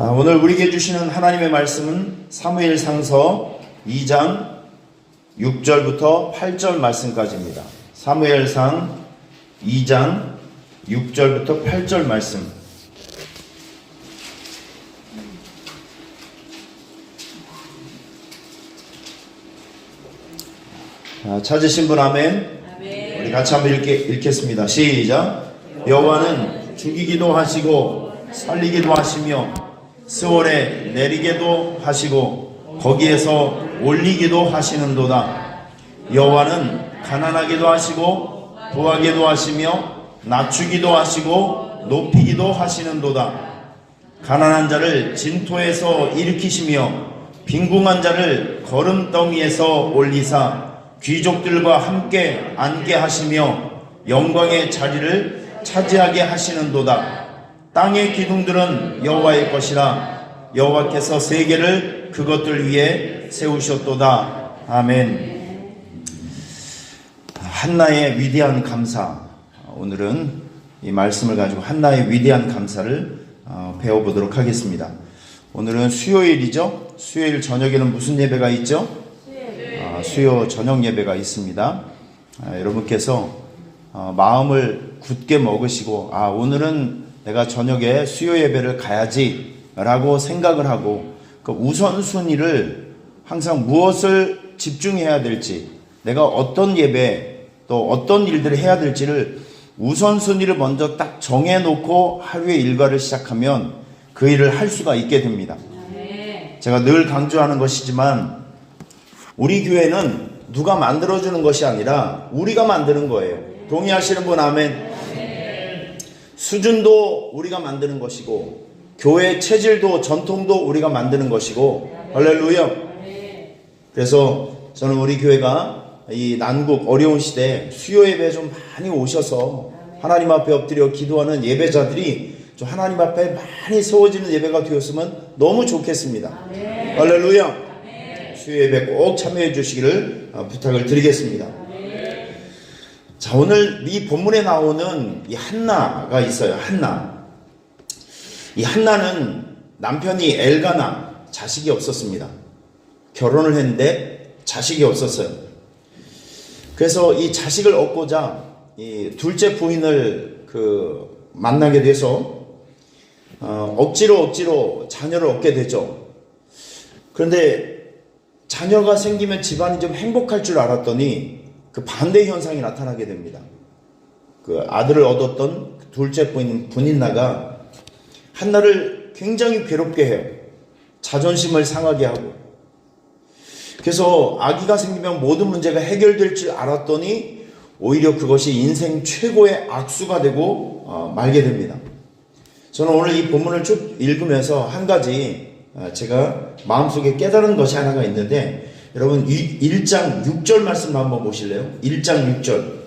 오늘 우리에게 주시는 하나님의 말씀은 사무엘상서 2장 6절부터 8절 말씀까지입니다. 사무엘상 2장 6절부터 8절 말씀. 찾으신 분 아멘. 우리 같이 한번 읽겠습니다. 시작. 여호와는 죽이기도 하시고 살리기도 하시며 스월에 내리게도 하시고 거기에서 올리기도 하시는도다. 여호와는 가난하게도 하시고 부하게도 하시며 낮추기도 하시고 높이기도 하시는도다. 가난한 자를 진토에서 일으키시며 빈궁한 자를 거름더미에서 올리사 귀족들과 함께 앉게 하시며 영광의 자리를 차지하게 하시는도다. 땅의 기둥들은 여호와의 것이라. 여호와께서 세계를 그것들 위에 세우셨도다. 아멘. 한나의 위대한 감사. 오늘은 이 말씀을 가지고 한나의 위대한 감사를 배워보도록 하겠습니다. 오늘은 수요일이죠. 수요일 저녁에는 무슨 예배가 있죠? 수요 저녁 예배가 있습니다. 여러분께서 마음을 굳게 먹으시고 오늘은 내가 저녁에 수요 예배를 가야지 라고 생각을 하고 그 우선순위를 항상 무엇을 집중해야 될지, 내가 어떤 예배 또 어떤 일들을 해야 될지를 우선순위를 먼저 딱 정해놓고 하루의 일과를 시작하면 그 일을 할 수가 있게 됩니다. 제가 늘 강조하는 것이지만 우리 교회는 누가 만들어주는 것이 아니라 우리가 만드는 거예요. 동의하시는 분 아멘. 수준도 우리가 만드는 것이고 교회 체질도 전통도 우리가 만드는 것이고 할렐루야. 그래서 저는 우리 교회가 이 난국 어려운 시대에 수요 예배에 좀 많이 오셔서 하나님 앞에 엎드려 기도하는 예배자들이 좀 하나님 앞에 많이 세워지는 예배가 되었으면 너무 좋겠습니다. 할렐루야. 수요 예배 꼭 참여해 주시기를 부탁을 드리겠습니다. 자, 오늘 이 본문에 나오는 이 한나가 있어요. 한나. 이 한나는 남편이 엘가나, 자식이 없었습니다. 결혼을 했는데 자식이 없었어요. 그래서 이 자식을 얻고자 이 둘째 부인을 만나게 돼서 억지로 자녀를 얻게 되죠. 그런데 자녀가 생기면 집안이 좀 행복할 줄 알았더니 그 반대 현상이 나타나게 됩니다. 그 아들을 얻었던 둘째 부인 분인나가 한나를 굉장히 괴롭게 해요. 자존심을 상하게 하고. 그래서 아기가 생기면 모든 문제가 해결될 줄 알았더니 오히려 그것이 인생 최고의 악수가 되고 말게 됩니다. 저는 오늘 이 본문을 쭉 읽으면서 한 가지 제가 마음속에 깨달은 것이 하나가 있는데, 여러분 1장 6절 말씀 한번 보실래요? 1장 6절.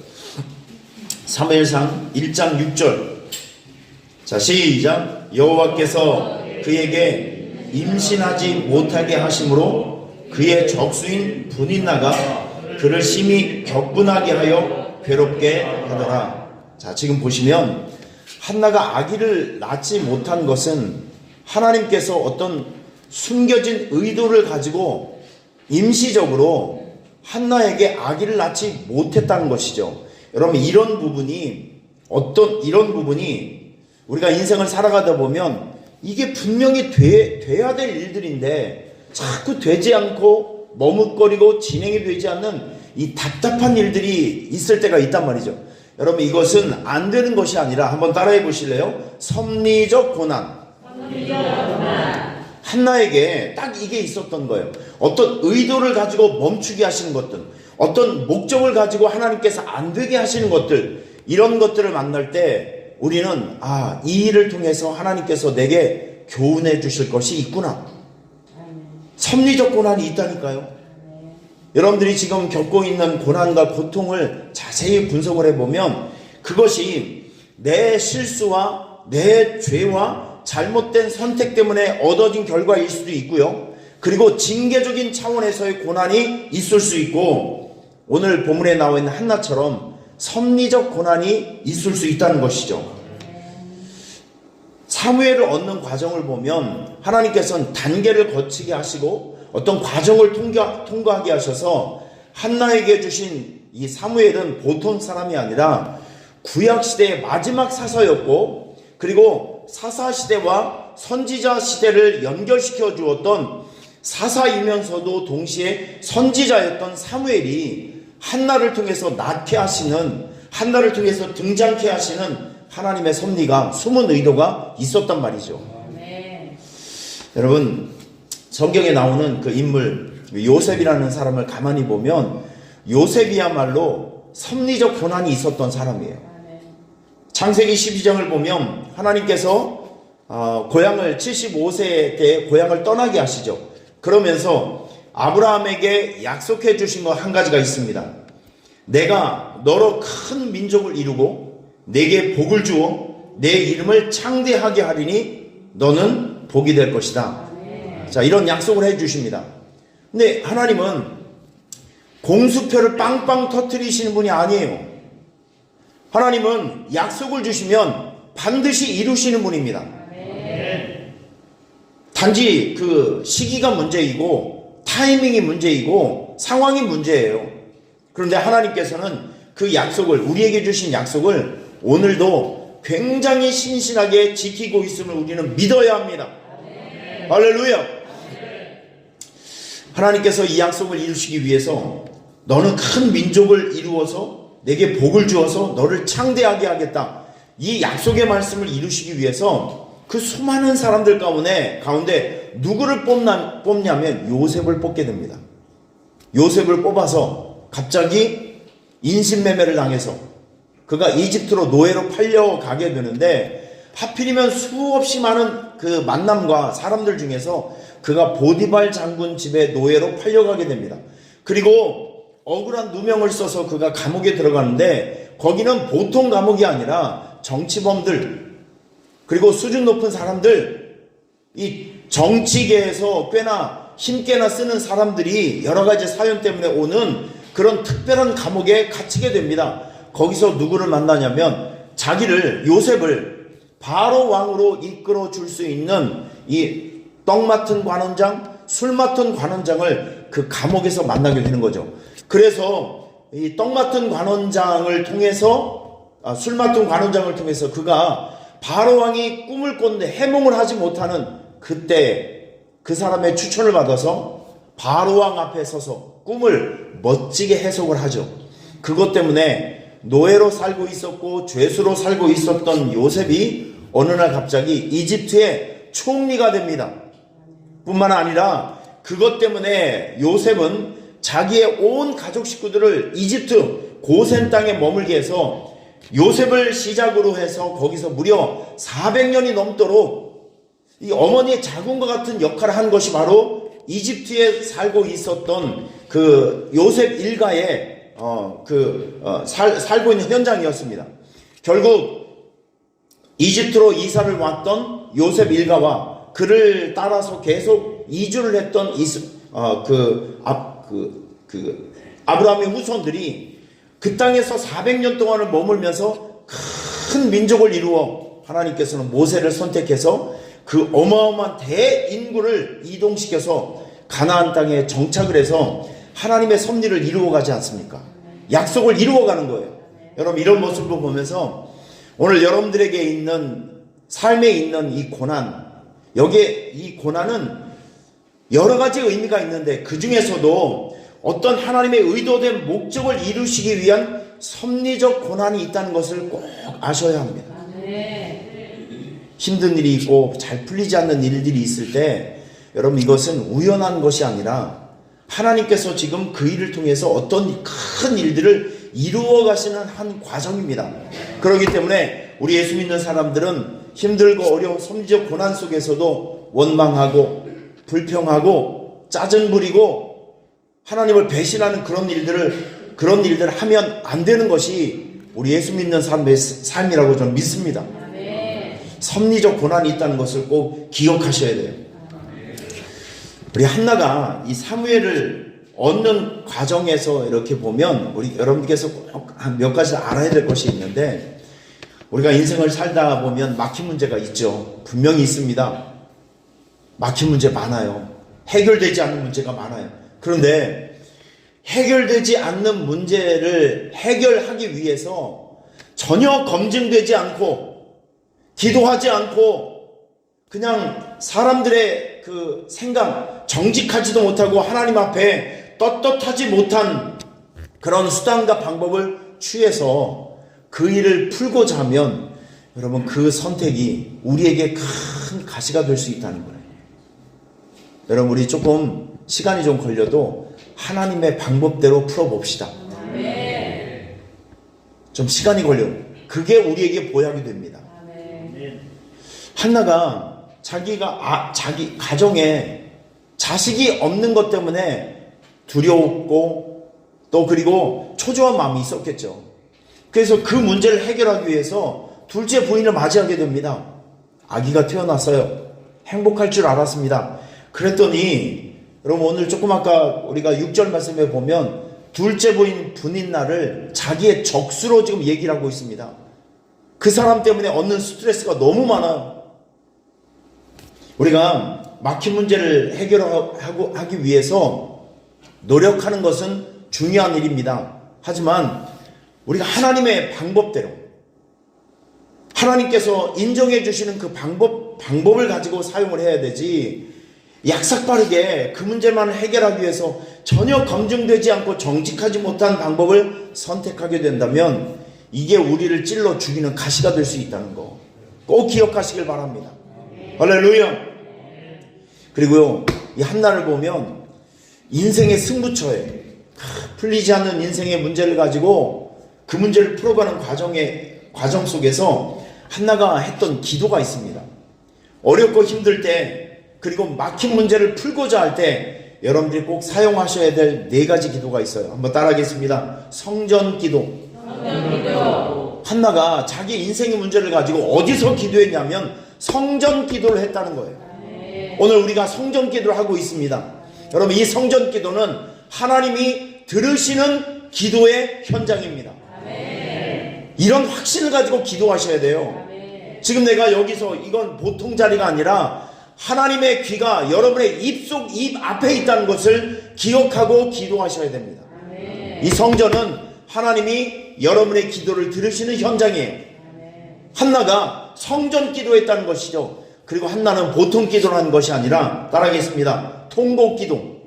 사무엘상 1장 6절. 자, 시작. 여호와께서 그에게 임신하지 못하게 하심으로 그의 적수인 분인나가 그를 심히 격분하게 하여 괴롭게 하더라. 자, 지금 보시면 한나가 아기를 낳지 못한 것은 하나님께서 어떤 숨겨진 의도를 가지고 임시적으로 한나에게 아기를 낳지 못했다는 것이죠. 여러분, 이런 부분이 우리가 인생을 살아가다 보면 이게 분명히 돼야 될 일들인데 자꾸 되지 않고 머뭇거리고 진행이 되지 않는 이 답답한 일들이 있을 때가 있단 말이죠. 여러분, 이것은 안 되는 것이 아니라 한번 따라해 보실래요? 섭리적 고난. 한나에게 딱 이게 있었던 거예요. 어떤 의도를 가지고 멈추게 하시는 것들, 어떤 목적을 가지고 하나님께서 안 되게 하시는 것들, 이런 것들을 만날 때 우리는 이 일을 통해서 하나님께서 내게 교훈해 주실 것이 있구나. 섭리적 고난이 있다니까요. 여러분들이 지금 겪고 있는 고난과 고통을 자세히 분석을 해보면 그것이 내 실수와 내 죄와 잘못된 선택 때문에 얻어진 결과일 수도 있고요. 그리고 징계적인 차원에서의 고난이 있을 수 있고, 오늘 본문에 나와 있는 한나처럼 섭리적 고난이 있을 수 있다는 것이죠. 사무엘을 얻는 과정을 보면 하나님께서는 단계를 거치게 하시고 어떤 과정을 통과하게 하셔서 한나에게 주신 이 사무엘은 보통 사람이 아니라 구약시대의 마지막 사사였고, 그리고 사사시대와 선지자 시대를 연결시켜 주었던 사사이면서도 동시에 선지자였던 사무엘이 한나를 통해서 낳게 하시는, 한나를 통해서 등장케 하시는 하나님의 섭리가, 숨은 의도가 있었단 말이죠. 네. 여러분, 성경에 나오는 그 인물 요셉이라는 사람을 가만히 보면 요셉이야말로 섭리적 고난이 있었던 사람이에요. 창세기 12장을 보면 하나님께서 고향을 75세 때 고향을 떠나게 하시죠. 그러면서 아브라함에게 약속해 주신 것 한 가지가 있습니다. 내가 너로 큰 민족을 이루고 내게 복을 주어 내 이름을 창대하게 하리니 너는 복이 될 것이다. 자, 이런 약속을 해 주십니다. 근데 하나님은 공수표를 빵빵 터뜨리시는 분이 아니에요. 하나님은 약속을 주시면 반드시 이루시는 분입니다. 단지 그 시기가 문제이고 타이밍이 문제이고 상황이 문제예요. 그런데 하나님께서는 그 약속을, 우리에게 주신 약속을 오늘도 굉장히 신실하게 지키고 있음을 우리는 믿어야 합니다. 할렐루야. 하나님께서 이 약속을 이루시기 위해서 너는 큰 민족을 이루어서 내게 복을 주어서 너를 창대하게 하겠다. 이 약속의 말씀을 이루시기 위해서 그 수많은 사람들 가운데 누구를 뽑냐면 요셉을 뽑게 됩니다. 요셉을 뽑아서 갑자기 인신매매를 당해서 그가 이집트로 노예로 팔려가게 되는데, 하필이면 수없이 많은 그 만남과 사람들 중에서 그가 보디발 장군 집에 노예로 팔려가게 됩니다. 그리고 억울한 누명을 써서 그가 감옥에 들어가는데, 거기는 보통 감옥이 아니라 정치범들, 그리고 수준 높은 사람들, 이 정치계에서 꽤나 힘께나 쓰는 사람들이 여러 가지 사연 때문에 오는 그런 특별한 감옥에 갇히게 됩니다. 거기서 누구를 만나냐면 자기를, 요셉을 바로 왕으로 이끌어 줄 수 있는 이 떡 맡은 관원장, 술 맡은 관원장을 그 감옥에서 만나게 되는 거죠. 그래서 이 떡 맡은 관원장을 통해서, 술 맡은 관원장을 통해서 그가 바로 왕이 꿈을 꿨는데 해몽을 하지 못하는 그때 그 사람의 추천을 받아서 바로 왕 앞에 서서 꿈을 멋지게 해석을 하죠. 그것 때문에 노예로 살고 있었고 죄수로 살고 있었던 요셉이 어느 날 갑자기 이집트의 총리가 됩니다. 뿐만 아니라 그것 때문에 요셉은 자기의 온 가족 식구들을 이집트 고센 땅에 머물게 해서 요셉을 시작으로 해서 거기서 무려 400년이 넘도록 이 어머니의 자궁과 같은 역할을 한 것이 바로 이집트에 살고 있었던 그 요셉 일가의 살고 있는 현장이었습니다. 결국 이집트로 이사를 왔던 요셉 일가와 그를 따라서 계속 이주를 했던 아브라함의 후손들이 그 땅에서 400년 동안을 머물면서 큰 민족을 이루어 하나님께서는 모세를 선택해서 그 어마어마한 대인구를 이동시켜서 가나안 땅에 정착을 해서 하나님의 섭리를 이루어가지 않습니까? 약속을 이루어가는 거예요. 여러분, 이런 모습을 보면서 오늘 여러분들에게 있는 삶에 있는 이 고난, 여기에 이 고난은 여러 가지 의미가 있는데 그 중에서도 어떤 하나님의 의도된 목적을 이루시기 위한 섭리적 고난이 있다는 것을 꼭 아셔야 합니다. 힘든 일이 있고 잘 풀리지 않는 일들이 있을 때 여러분, 이것은 우연한 것이 아니라 하나님께서 지금 그 일을 통해서 어떤 큰 일들을 이루어 가시는 한 과정입니다. 그렇기 때문에 우리 예수 믿는 사람들은 힘들고 어려운 섭리적 고난 속에서도 원망하고 불평하고 짜증 부리고 하나님을 배신하는 그런 일들을 하면 안 되는 것이 우리 예수 믿는 사람의 삶이라고 저는 믿습니다. 섭리적 고난이 있다는 것을 꼭 기억하셔야 돼요. 우리 한나가 이 사무엘을 얻는 과정에서 이렇게 보면 우리 여러분께서 꼭 몇 가지 알아야 될 것이 있는데, 우리가 인생을 살다 보면 막힌 문제가 있죠. 분명히 있습니다. 막힌 문제 많아요. 해결되지 않는 문제가 많아요. 그런데 해결되지 않는 문제를 해결하기 위해서 전혀 검증되지 않고 기도하지 않고 그냥 사람들의 그 생각, 정직하지도 못하고 하나님 앞에 떳떳하지 못한 그런 수단과 방법을 취해서 그 일을 풀고자 하면 여러분 그 선택이 우리에게 큰 가시가 될 수 있다는 거예요. 여러분 우리 조금 시간이 좀 걸려도 하나님의 방법대로 풀어봅시다. 좀 시간이 걸려요. 그게 우리에게 보약이 됩니다. 한나가 자기 가정에 자식이 없는 것 때문에 두려웠고 또 그리고 초조한 마음이 있었겠죠. 그래서 그 문제를 해결하기 위해서 둘째 부인을 맞이하게 됩니다. 아기가 태어났어요. 행복할 줄 알았습니다. 그랬더니 여러분 오늘 조금 아까 우리가 6절 말씀에 보면 둘째 부인 분인날을 자기의 적수로 지금 얘기를 하고 있습니다. 그 사람 때문에 얻는 스트레스가 너무 많아요. 우리가 막힌 문제를 해결하기 위해서 노력하는 것은 중요한 일입니다. 하지만 우리가 하나님의 방법대로 하나님께서 인정해 주시는 그 방법을 가지고 사용을 해야 되지 약삭빠르게 그 문제만 해결하기 위해서 전혀 검증되지 않고 정직하지 못한 방법을 선택하게 된다면 이게 우리를 찔러 죽이는 가시가 될 수 있다는 거 꼭 기억하시길 바랍니다. 할렐루야. 그리고요 이 한나를 보면 인생의 승부처에 풀리지 않는 인생의 문제를 가지고 그 문제를 풀어가는 과정 속에서 한나가 했던 기도가 있습니다. 어렵고 힘들 때 그리고 막힌 문제를 풀고자 할 때 여러분들이 꼭 사용하셔야 될 4가지 기도가 있어요. 한번 따라하겠습니다. 성전 기도. 한나가 자기 인생의 문제를 가지고 어디서 기도했냐면 성전 기도를 했다는 거예요. 오늘 우리가 성전 기도를 하고 있습니다. 여러분 이 성전 기도는 하나님이 들으시는 기도의 현장입니다. 이런 확신을 가지고 기도하셔야 돼요. 지금 내가 여기서 이건 보통 자리가 아니라 하나님의 귀가 여러분의 입 앞에 있다는 것을 기억하고 기도하셔야 됩니다. 이 성전은 하나님이 여러분의 기도를 들으시는 현장이에요. 한나가 성전 기도했다는 것이죠. 그리고 한나는 보통 기도를 하는 것이 아니라 따라하겠습니다. 통곡 기도.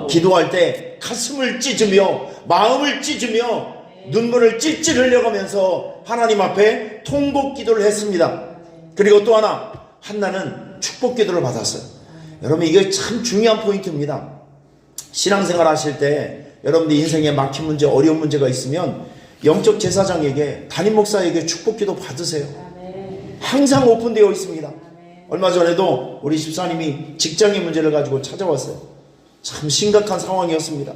기도할 때 가슴을 찢으며 마음을 찢으며 눈물을 찔찔 흘려가면서 하나님 앞에 통곡 기도를 했습니다. 그리고 또 하나 한나는 축복 기도를 받았어요. 여러분 이게 참 중요한 포인트입니다. 신앙생활 하실 때 여러분들 인생에 막힌 문제 어려운 문제가 있으면 영적 제사장에게 담임 목사에게 축복 기도 받으세요. 항상 오픈되어 있습니다. 얼마 전에도 우리 집사님이 직장의 문제를 가지고 찾아왔어요. 참 심각한 상황이었습니다.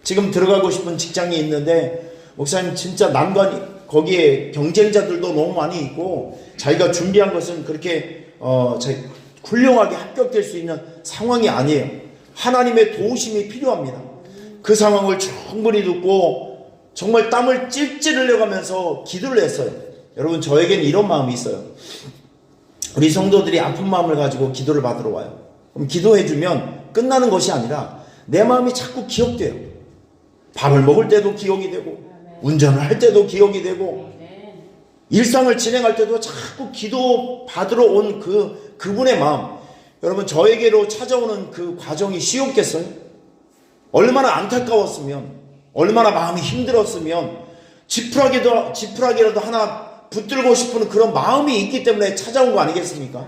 지금 들어가고 싶은 직장이 있는데 목사님 진짜 난관이 거기에 경쟁자들도 너무 많이 있고 자기가 준비한 것은 그렇게 훌륭하게 합격될 수 있는 상황이 아니에요. 하나님의 도우심이 필요합니다. 그 상황을 충분히 듣고 정말 땀을 찔찔 흘려가면서 기도를 했어요. 여러분 저에게는 이런 마음이 있어요. 우리 성도들이 아픈 마음을 가지고 기도를 받으러 와요. 그럼 기도해주면 끝나는 것이 아니라 내 마음이 자꾸 기억돼요. 밥을 먹을 때도 기억이 되고 운전을 할 때도 기억이 되고 일상을 진행할 때도 자꾸 기도 받으러 온 그분의 마음. 여러분 저에게로 찾아오는 그 과정이 쉬웠겠어요? 얼마나 안타까웠으면 얼마나 마음이 힘들었으면 지푸라기라도 하나 붙들고 싶은 그런 마음이 있기 때문에 찾아온 거 아니겠습니까?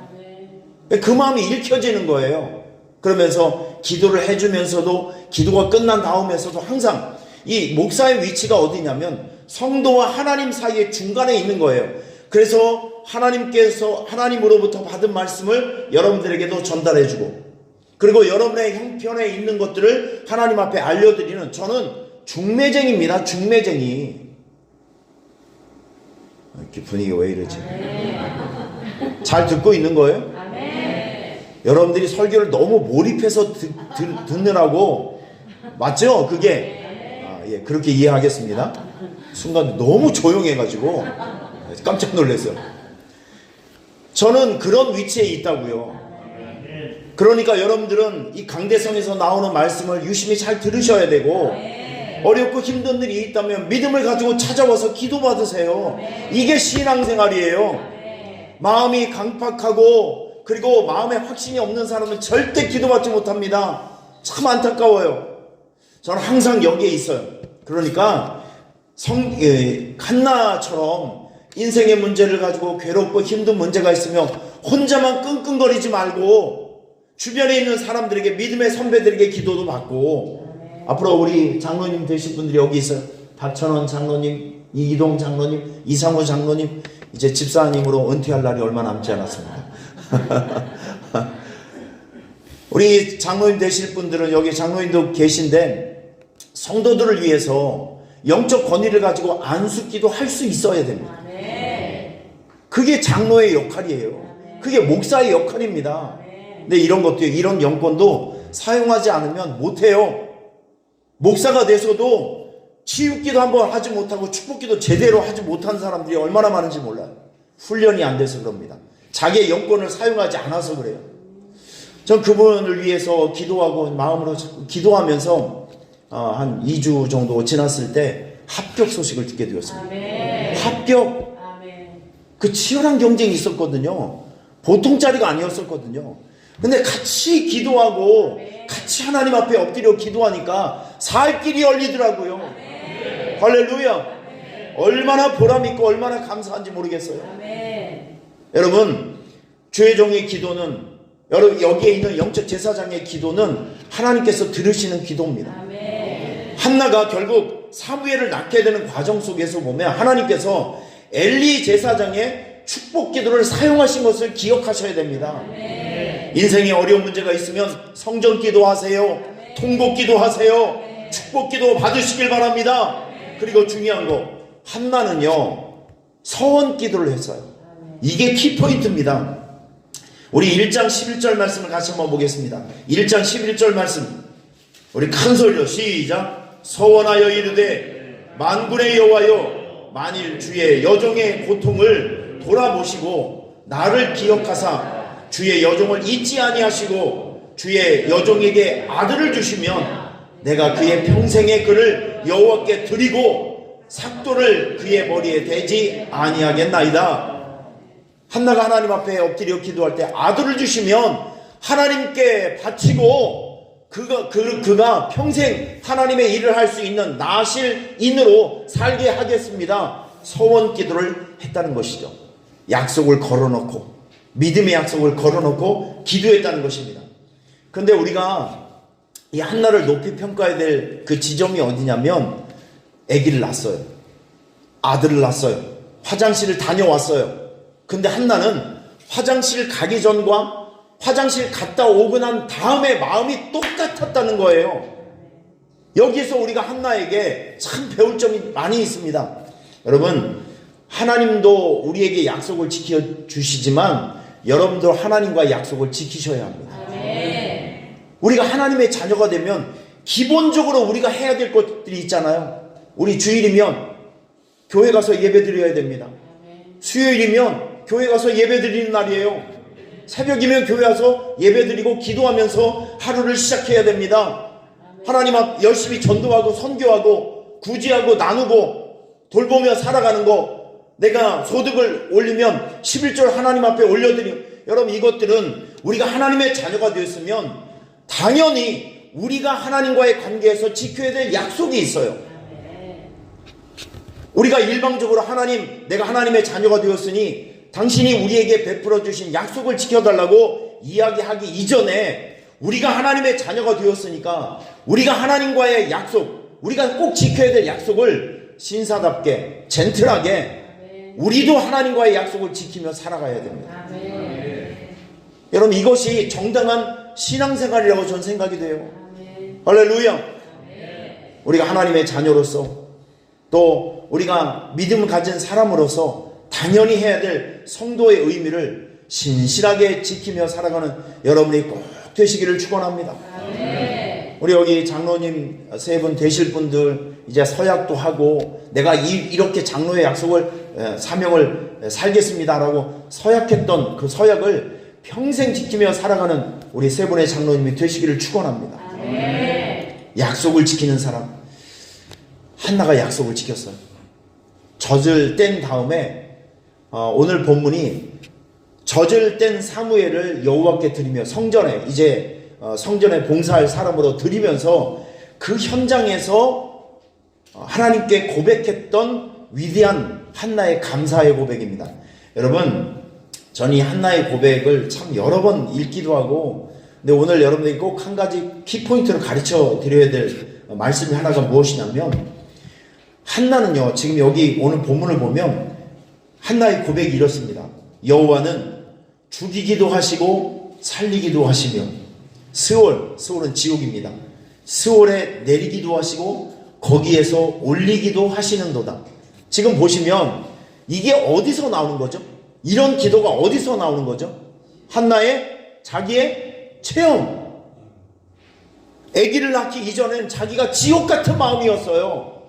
그 마음이 읽혀지는 거예요. 그러면서 기도를 해주면서도 기도가 끝난 다음에서도 항상 이 목사의 위치가 어디냐면 성도와 하나님 사이의 중간에 있는 거예요. 그래서 하나님으로부터 받은 말씀을 여러분들에게도 전달해주고 그리고 여러분의 형편에 있는 것들을 하나님 앞에 알려드리는 저는 중매쟁입니다. 중매쟁이. 이렇게 분위기가 왜 이러지? 잘 듣고 있는 거예요? 여러분들이 설교를 너무 몰입해서 듣느라고 맞죠? 그게 예, 그렇게 이해하겠습니다. 순간 너무 조용해가지고 깜짝 놀랐어요. 저는 그런 위치에 있다고요. 그러니까 여러분들은 이 강대성에서 나오는 말씀을 유심히 잘 들으셔야 되고, 어렵고 힘든 일이 있다면 믿음을 가지고 찾아와서 기도받으세요. 이게 신앙생활이에요. 마음이 강팍하고 그리고 마음에 확신이 없는 사람은 절대 기도받지 못합니다. 참 안타까워요. 저는 항상 여기에 있어요. 그러니까 한나처럼 인생의 문제를 가지고 괴롭고 힘든 문제가 있으면 혼자만 끙끙거리지 말고 주변에 있는 사람들에게, 믿음의 선배들에게 기도도 받고, 앞으로 우리 장로님 되실 분들이 여기 있어요. 박천원 장로님, 이기동 장로님, 이상호 장로님, 이제 집사님으로 은퇴할 날이 얼마 남지 않았습니다. 우리 장로님 되실 분들은 여기 장로님도 계신데 성도들을 위해서 영적 권위를 가지고 안수기도 할 수 있어야 됩니다. 그게 장로의 역할이에요. 그게 목사의 역할입니다. 근데 이런 것도, 이런 영권도 사용하지 않으면 못해요. 목사가 돼서도 치유기도 한번 하지 못하고 축복기도 제대로 하지 못한 사람들이 얼마나 많은지 몰라요. 훈련이 안 돼서 그럽니다. 자기의 영권을 사용하지 않아서 그래요. 전 그분을 위해서 기도하고 마음으로 자꾸 기도하면서 한 2주 정도 지났을 때 합격 소식을 듣게 되었습니다. 아멘. 합격. 아멘. 그 치열한 경쟁이 있었거든요. 보통 자리가 아니었었거든요. 근데 같이 기도하고 같이 하나님 앞에 엎드려 기도하니까 살 길이 열리더라고요. 할렐루야. 얼마나 보람있고 얼마나 감사한지 모르겠어요. 여러분, 주의 종의 기도는, 여러분 여기에 있는 영적 제사장의 기도는 하나님께서 들으시는 기도입니다. 한나가 결국 사무엘을 낳게 되는 과정 속에서 보면 하나님께서 엘리 제사장의 축복 기도를 사용하신 것을 기억하셔야 됩니다. 인생에 어려운 문제가 있으면 성전 기도하세요. 통곡 기도하세요. 축복 기도 받으시길 바랍니다. 그리고 중요한 거, 한나는요 서원 기도를 했어요. 이게 키포인트입니다. 우리 1장 11절 말씀을 같이 한번 보겠습니다. 1장 11절 말씀, 우리 큰 소리로 시작. 서원하여 이르되 만군의 여호와여, 만일 주의 여종의 고통을 돌아보시고 나를 기억하사 주의 여종을 잊지 아니하시고 주의 여종에게 아들을 주시면 내가 그의 평생의 그를 여호와께 드리고 삭도를 그의 머리에 대지 아니하겠나이다. 한나가 하나님 앞에 엎드려 기도할 때 아들을 주시면 하나님께 바치고 그가 평생 하나님의 일을 할 수 있는 나실인으로 살게 하겠습니다. 서원 기도를 했다는 것이죠. 약속을 걸어놓고, 믿음의 약속을 걸어놓고 기도했다는 것입니다. 그런데 우리가 이 한나를 높이 평가해야 될 그 지점이 어디냐면, 아기를 낳았어요. 아들을 낳았어요. 화장실을 다녀왔어요. 근데 한나는 화장실 가기 전과 화장실 갔다 오고 난 다음에 마음이 똑같았다는 거예요. 여기서 우리가 한나에게 참 배울 점이 많이 있습니다. 여러분, 하나님도 우리에게 약속을 지켜주시지만 여러분도 하나님과의 약속을 지키셔야 합니다. 우리가 하나님의 자녀가 되면 기본적으로 우리가 해야 될 것들이 있잖아요. 우리 주일이면 교회 가서 예배 드려야 됩니다. 수요일이면 교회 가서 예배 드리는 날이에요. 새벽이면 교회 와서 예배 드리고 기도하면서 하루를 시작해야 됩니다. 하나님 앞 열심히 전도하고 선교하고 구제하고 나누고 돌보며 살아가는 거, 내가 소득을 올리면 11절 하나님 앞에 올려드리고, 여러분 이것들은 우리가 하나님의 자녀가 되었으면 당연히 우리가 하나님과의 관계에서 지켜야 될 약속이 있어요. 우리가 일방적으로 하나님, 내가 하나님의 자녀가 되었으니 당신이 우리에게 베풀어 주신 약속을 지켜달라고 이야기하기 이전에 우리가 하나님의 자녀가 되었으니까 우리가 하나님과의 약속, 우리가 꼭 지켜야 될 약속을 신사답게 젠틀하게 우리도 하나님과의 약속을 지키며 살아가야 됩니다. 여러분 이것이 정당한 신앙생활이라고 저는 생각이 돼요. 할렐루야. 우리가 하나님의 자녀로서 또 우리가 믿음을 가진 사람으로서 당연히 해야 될 성도의 의미를 신실하게 지키며 살아가는 여러분이 꼭 되시기를 축원합니다. 우리 여기 장로님 세 분 되실 분들 이제 서약도 하고 내가 이렇게 장로의 약속을 사명을 살겠습니다라고 서약했던 그 서약을 평생 지키며 살아가는 우리 세 분의 장로님이 되시기를 축원합니다. 약속을 지키는 사람. 한나가 약속을 지켰어요. 젖을 뗀 다음에 오늘 본문이 젖을 뗀 사무엘을 여호와께 드리며 성전에 이제 성전에 봉사할 사람으로 드리면서 그 현장에서 하나님께 고백했던 위대한 한나의 감사의 고백입니다. 여러분, 저는 이 한나의 고백을 참 여러 번 읽기도 하고, 근데 오늘 여러분들이 꼭 한 가지 키포인트를 가르쳐 드려야 될 말씀이 하나가 무엇이냐면, 한나는요, 지금 여기 오늘 본문을 보면 한나의 고백이 이렇습니다. 여호와는 죽이기도 하시고 살리기도 하시며 스올은 지옥입니다. 스올에 내리기도 하시고 거기에서 올리기도 하시는도다. 지금 보시면 이게 어디서 나오는 거죠? 이런 기도가 어디서 나오는 거죠? 한나의 자기의 체험. 아기를 낳기 이전엔 자기가 지옥 같은 마음이었어요.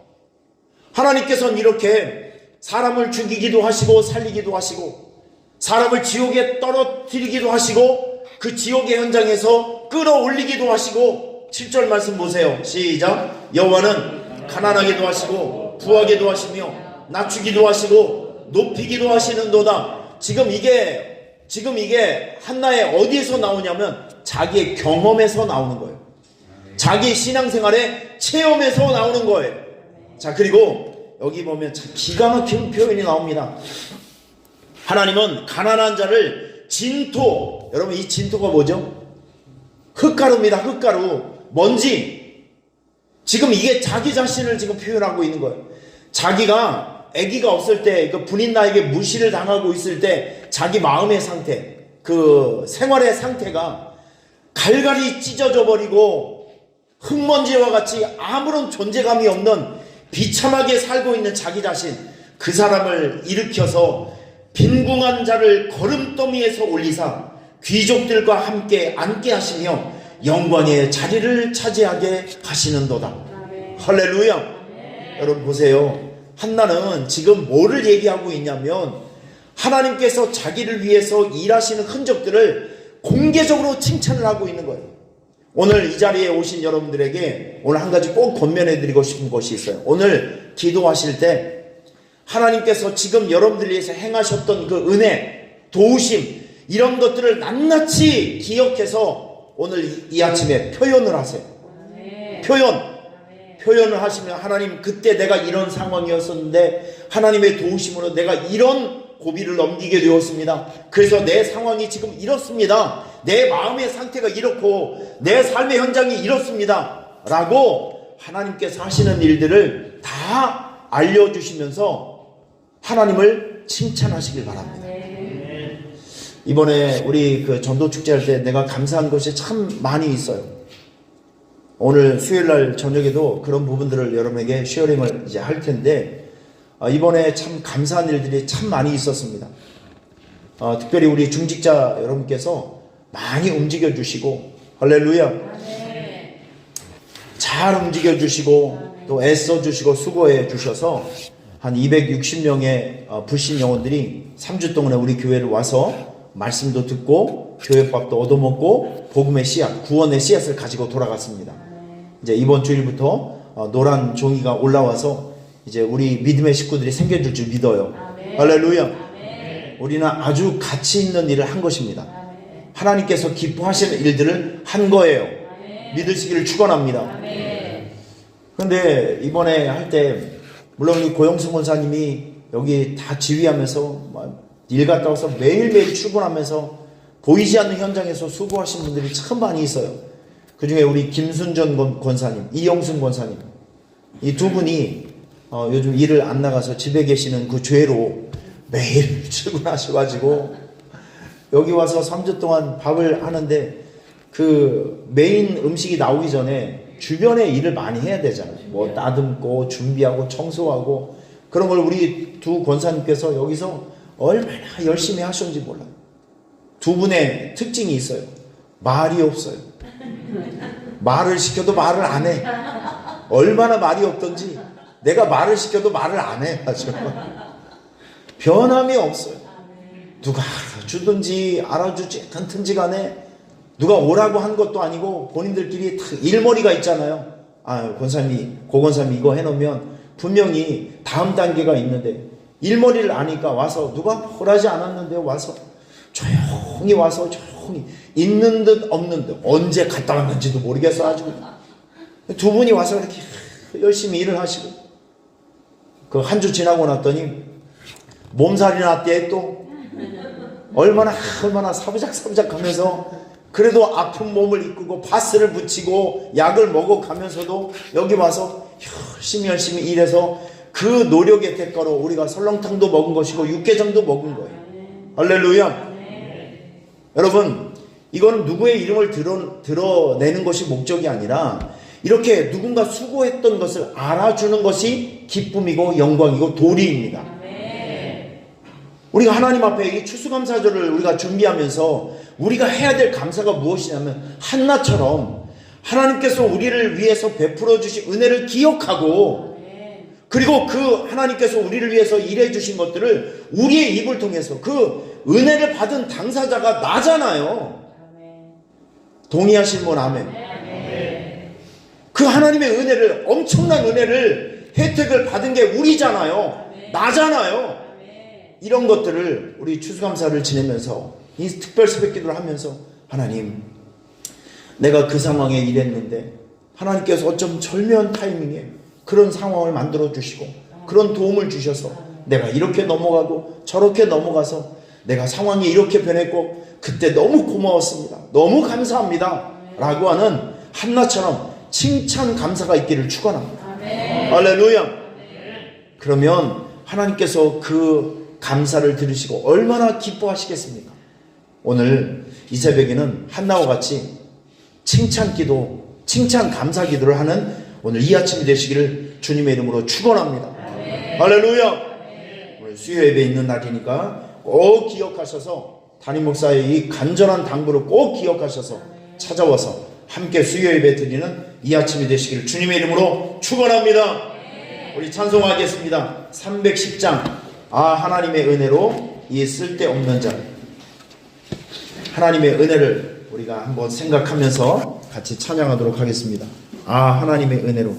하나님께서는 이렇게 사람을 죽이기도 하시고 살리기도 하시고 사람을 지옥에 떨어뜨리기도 하시고 그 지옥의 현장에서 끌어올리기도 하시고 7절 말씀 보세요. 시작. 여호와는 가난하게도 하시고 부하게도 하시며 낮추기도 하시고 높이기도 하시는도다. 지금 이게 한나의 어디에서 나오냐면 자기의 경험에서 나오는 거예요. 자기 신앙생활의 체험에서 나오는 거예요. 자, 그리고 여기 보면 참 기가 막힌 표현이 나옵니다. 하나님은 가난한 자를 진토, 여러분 이 진토가 뭐죠? 흙가루입니다. 흙가루, 먼지. 지금 이게 자기 자신을 지금 표현하고 있는 거예요. 자기가 아기가 없을 때, 그 분인 나에게 무시를 당하고 있을 때 자기 마음의 상태, 그 생활의 상태가 갈갈이 찢어져 버리고 흙먼지와 같이 아무런 존재감이 없는 비참하게 살고 있는 자기 자신, 그 사람을 일으켜서 빈궁한 자를 걸음더미에서 올리사 귀족들과 함께 앉게 하시며 영광의 자리를 차지하게 하시는도다. 할렐루야. 여러분 보세요. 한나는 지금 뭐를 얘기하고 있냐면 하나님께서 자기를 위해서 일하시는 흔적들을 공개적으로 칭찬을 하고 있는 거예요. 오늘 이 자리에 오신 여러분들에게 오늘 한 가지 꼭 권면해 드리고 싶은 것이 있어요. 오늘 기도하실 때 하나님께서 지금 여러분들 위해서 행하셨던 그 은혜, 도우심, 이런 것들을 낱낱이 기억해서 오늘 이 아침에 표현을 하세요. 표현을 하시면 하나님, 그때 내가 이런 상황이었었는데 하나님의 도우심으로 내가 이런 고비를 넘기게 되었습니다. 그래서 내 상황이 지금 이렇습니다. 내 마음의 상태가 이렇고 내 삶의 현장이 이렇습니다 라고 하나님께서 하시는 일들을 다 알려주시면서 하나님을 칭찬하시길 바랍니다. 이번에 우리 그 전도축제할 때 내가 감사한 것이 참 많이 있어요. 오늘 수요일날 저녁에도 그런 부분들을 여러분에게 쉐어링을 이제 할 텐데, 이번에 참 감사한 일들이 참 많이 있었습니다. 특별히 우리 중직자 여러분께서 많이 움직여 주시고, 할렐루야. 잘 움직여 주시고 또 애써 주시고 수고해 주셔서 한 260명의 불신 영혼들이 3주 동안에 우리 교회를 와서 말씀도 듣고 교회밥도 얻어먹고 복음의 씨앗, 구원의 씨앗을 가지고 돌아갔습니다. 이제 이번 주일부터 노란 종이가 올라와서 이제 우리 믿음의 식구들이 생겨줄 줄 믿어요. 할렐루야. 우리는 아주 가치 있는 일을 한 것입니다. 하나님께서 기뻐하시는 일들을 한 거예요. 믿으시기를 축원합니다. 그런데 이번에 할 때 물론 우리 고영승 권사님이 여기 다 지휘하면서 일 갔다 와서 매일매일 출근하면서 보이지 않는 현장에서 수고하신 분들이 참 많이 있어요. 그 중에 우리 김순전 권사님, 이영순 권사님, 이 두 분이 요즘 일을 안 나가서 집에 계시는 그 죄로 매일 출근하셔가지고 여기 와서 3주 동안 밥을 하는데 그 메인 음식이 나오기 전에 주변에 일을 많이 해야 되잖아요. 뭐 따듬고 준비하고 청소하고 그런 걸 우리 두 권사님께서 여기서 얼마나 열심히 하셨는지 몰라요. 두 분의 특징이 있어요. 말이 없어요. 말을 시켜도 말을 안 해. 얼마나 말이 없던지 내가 말을 시켜도 말을 안 해. 변함이 없어요. 누가 알아주든지 알아주지 않든지 간에 누가 오라고 한 것도 아니고 본인들끼리 다 일머리가 있잖아요. 고건사님이 이거 해놓으면 분명히 다음 단계가 있는데 일머리를 아니까 와서 누가 뭘 하지 않았는데 와서 조용히 와서 조용히 있는 듯 없는 듯 언제 갔다 왔는지도 모르겠어 가지고 두 분이 와서 이렇게 열심히 일을 하시고 그 한 주 지나고 났더니 몸살이 났대. 또 얼마나 사부작 하면서 그래도 아픈 몸을 이끌고 파스를 붙이고 약을 먹어가면서도 여기 와서 열심히 일해서 그 노력의 대가로 우리가 설렁탕도 먹은 것이고 육개장도 먹은 거예요. 할렐루야. 여러분, 이거는 누구의 이름을 드러내는 것이 목적이 아니라 이렇게 누군가 수고했던 것을 알아주는 것이 기쁨이고 영광이고 도리입니다. 우리가 하나님 앞에 이 추수감사절을 우리가 준비하면서 우리가 해야 될 감사가 무엇이냐면 한나처럼 하나님께서 우리를 위해서 베풀어 주신 은혜를 기억하고 그리고 그 하나님께서 우리를 위해서 일해 주신 것들을 우리의 입을 통해서 그 은혜를 받은 당사자가 나잖아요. 동의하실 분 아멘. 그 하나님의 은혜를, 엄청난 은혜를, 혜택을 받은 게 우리잖아요. 나잖아요. 이런 것들을 우리 추수감사를 지내면서 이 특별 새벽 기도를 하면서 하나님, 내가 그 상황에 일했는데 하나님께서 어쩜 절묘한 타이밍에 그런 상황을 만들어 주시고 그런 도움을 주셔서 내가 이렇게 넘어가고 저렇게 넘어가서 내가 상황이 이렇게 변했고 그때 너무 고마웠습니다. 너무 감사합니다. 라고 하는 한나처럼 칭찬 감사가 있기를 축원합니다. 할렐루야. 그러면 하나님께서 그 감사를 들으시고 얼마나 기뻐하시겠습니까? 오늘 이 새벽에는 한나와 같이 칭찬 기도, 칭찬 감사 기도를 하는 오늘 이 아침이 되시기를 주님의 이름으로 축원합니다. 할렐루야. 오늘 수요 예배 있는 날이니까 꼭 기억하셔서 담임 목사의 이 간절한 당부를 꼭 기억하셔서 찾아와서 함께 수요 예배 드리는 이 아침이 되시기를 주님의 이름으로 축원합니다. 우리 찬송하겠습니다. 310장 하나님의 은혜로 이 쓸데없는 자. 하나님의 은혜를 우리가 한번 생각하면서 같이 찬양하도록 하겠습니다. 하나님의 은혜로